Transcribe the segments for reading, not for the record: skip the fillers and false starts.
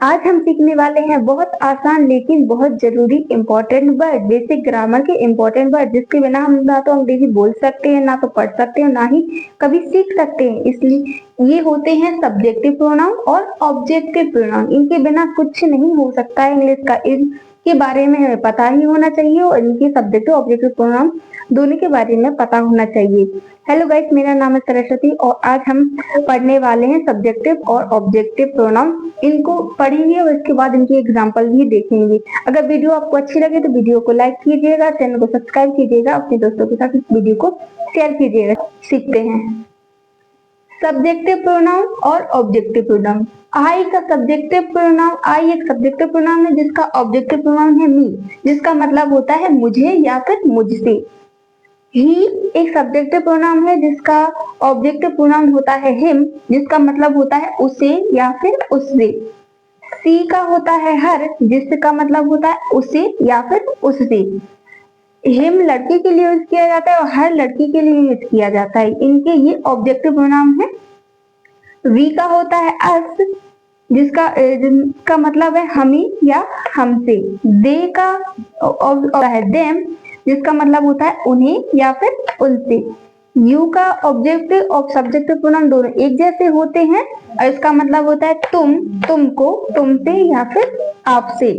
आज हम सीखने वाले हैं बहुत आसान लेकिन बहुत जरूरी इंपॉर्टेंट वर्ड, बेसिक ग्रामर के इंपॉर्टेंट वर्ड, जिसके बिना हम ना तो अंग्रेजी बोल सकते हैं, ना तो पढ़ सकते हैं, ना ही कभी सीख सकते हैं। इसलिए ये होते हैं सब्जेक्टिव प्रोनाउन और ऑब्जेक्टिव प्रोनाउन। इनके बिना कुछ नहीं हो सकता है इंग्लिश का। इनके बारे में हमें पता ही होना चाहिए और इनके सब्जेक्टिव ऑब्जेक्टिव प्रोनाउन दोनों के बारे में पता होना चाहिए। हेलो गाइस, मेरा नाम है सरस्वती और आज हम पढ़ने वाले हैं सब्जेक्टिव और ऑब्जेक्टिव प्रोनाउन। इनको पढ़ेंगे और इसके बाद इनकी एग्जांपल भी देखेंगे। अगर वीडियो आपको अच्छी लगे तो वीडियो को लाइक कीजिएगा, चैनल को सब्सक्राइब कीजिएगा, अपने दोस्तों के साथ इस वीडियो को शेयर कीजिएगा। सीखते हैं सब्जेक्टिव प्रोनाउन और ऑब्जेक्टिव प्रोनाउन। आई का सब्जेक्टिव प्रोनाउन, आई एक सब्जेक्टिव प्रोनाउन है जिसका ऑब्जेक्टिव प्रोनाउन है मी, जिसका मतलब होता है मुझे या फिर मुझसे। ही एक सब्जेक्टिव प्रोनाउन है जिसका ऑब्जेक्टिव प्रोनाउन होता है हिम, जिसका मतलब होता है उसे या फिर उससे। सी का होता है हर, जिसका मतलब होता है उसे या फिर उससे। हिम लड़के के लिए यूज किया जाता है और हर लड़की के लिए यूज किया जाता है। इनके ये ऑब्जेक्टिव प्रोनाउन है। वी का होता है अस, जिसका मतलब है हमी या हमसे। दे का होता है देम, जिसका मतलब होता है उन्हें या फिर उनसे। यू का ऑब्जेक्टिव और सब्जेक्टिव प्रोनाउन दोनों एक जैसे होते हैं और इसका मतलब होता है तुम, तुमको, तुमसे या फिर आपसे।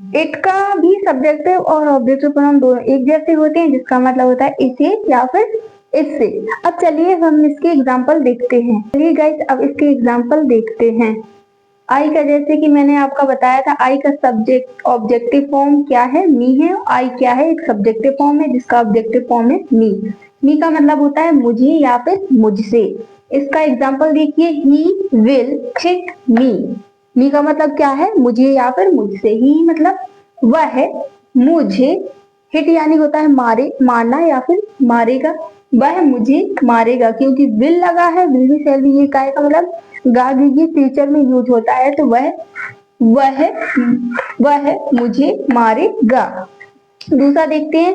इट का भी सब्जेक्टिव और ऑब्जेक्टिव प्रोनाउन दोनों एक जैसे होते हैं, जिसका मतलब होता है इसे या फिर इससे। अब चलिए हम इसके एग्जाम्पल देखते हैं। चलिए गाइस, अब इसके एग्जाम्पल देखते हैं। आई का, जैसे कि मैंने आपका बताया था, आई का सब्जेक्ट ऑब्जेक्टिव फॉर्म क्या है? मी है। आई क्या है? एक सब्जेक्टिव फॉर्म है जिसका ऑब्जेक्टिव फॉर्म है मी। मी का मतलब होता है मुझे या फिर मुझसे। इसका एग्जांपल देखिए, ही विल हिट मी। मी का मतलब क्या है? मुझे या फिर मुझसे। ही मतलब वह मुझे, हिट यानी होता है मारे, मारना या फिर मारेगा। वह मुझे मारेगा, क्योंकि विल लगा है, विल भी शैल भी, ये काय का मतलब गा दीजिए, फ्यूचर में यूज होता है, तो वह मुझे मारेगा। दूसरा देखते हैं,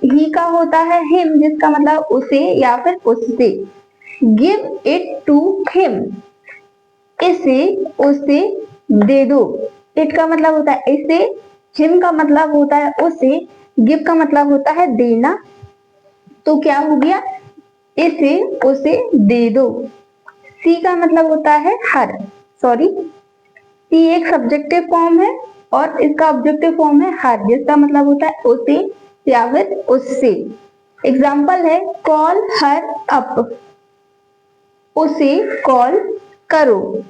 ही का होता है हिम, जिसका मतलब उसे या फिर उससे। गिव इट टू हिम, इसे उसे दे दो। इट का मतलब होता है इसे, हिम का मतलब होता है उसे, गिव का मतलब होता है देना, तो क्या हो गया? इसे उसे दे दो। सी का मतलब होता है हर, सॉरी, सी एक सब्जेक्टिव फॉर्म है और इसका ऑब्जेक्टिव फॉर्म है हर, जिसका मतलब होता है उसे या फिर उससे। एग्जाम्पल है, कॉल हर अप, उसे कॉल करो।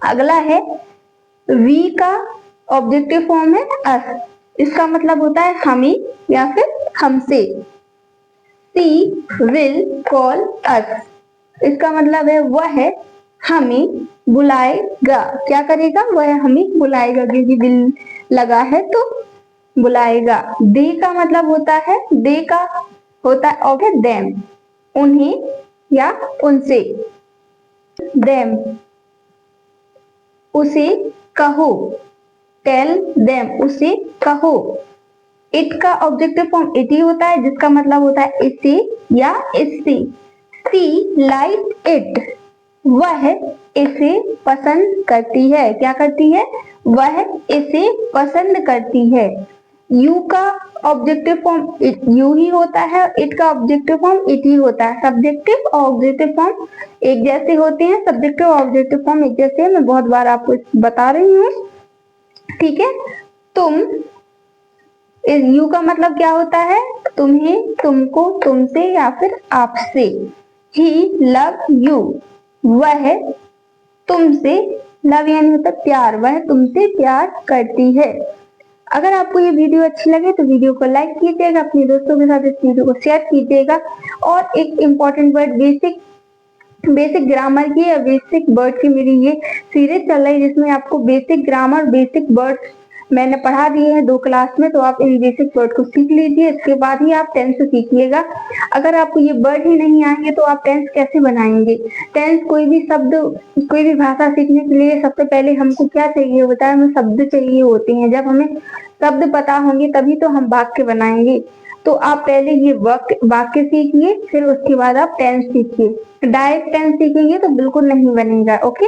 अगला है, वी का ऑब्जेक्टिव फॉर्म है अस, इसका मतलब होता है हमें या फिर हमसे। सी विल कॉल अस, इसका मतलब है वह हमें बुलाएगा। क्या करेगा? वह हमें बुलाएगा, क्योंकि विल लगा है तो बुलाएगा। दे का मतलब होता है, दे का होता है और देम, उन्हें या उनसे। देम, उसे कहो, टेल देम, उसे कहो। इट का ऑब्जेक्टिव फॉर्म इट ही होता है, जिसका मतलब होता है इसे या इससे। सी लाइक इट, वह इसे पसंद करती है। क्या करती है? वह इसे पसंद करती है। यू का ऑब्जेक्टिव फॉर्म यू ही होता है, इट का ऑब्जेक्टिव फॉर्म इट ही होता है। सब्जेक्टिव और ऑब्जेक्टिव फॉर्म एक जैसे होते हैं, सब्जेक्टिव और ऑब्जेक्टिव फॉर्म एक जैसे है, मैं बहुत बार आपको बता रही हूँ, ठीक है। तुम, यू का मतलब क्या होता है? तुम्हें, तुमको, तुमसे या फिर आपसे। ही लव यू, वह तुमसे, लव यानी होता है प्यार, वह तुमसे प्यार करती है। अगर आपको ये वीडियो अच्छी लगे तो वीडियो को लाइक कीजिएगा, अपने दोस्तों के साथ इस वीडियो को शेयर कीजिएगा। और एक इम्पॉर्टेंट वर्ड, बेसिक ग्रामर की या बेसिक वर्ड की मेरी ये सीरीज चल रही है, जिसमें आपको बेसिक ग्रामर, बेसिक वर्ड मैंने पढ़ा दिए हैं 2 क्लास में, तो आप इन बेसिक वर्ड को सीख लीजिए, इसके बाद ही आप टेंस सीखिएगा। अगर आपको ये वर्ड ही नहीं आएंगे तो आप टेंस कैसे बनाएंगे? टेंस, कोई भी शब्द, कोई भी भाषा सीखने के लिए सबसे पहले हमको क्या चाहिए होता है? हमें शब्द चाहिए होते हैं। जब हमें शब्द पता होंगे तभी तो हम वाक्य बनाएंगे। तो आप पहले ये वाक्य सीखिए, फिर उसके बाद आप टेंस सीखिए। डायरेक्ट टेंस सीखेंगे तो बिल्कुल नहीं बनेगा। ओके।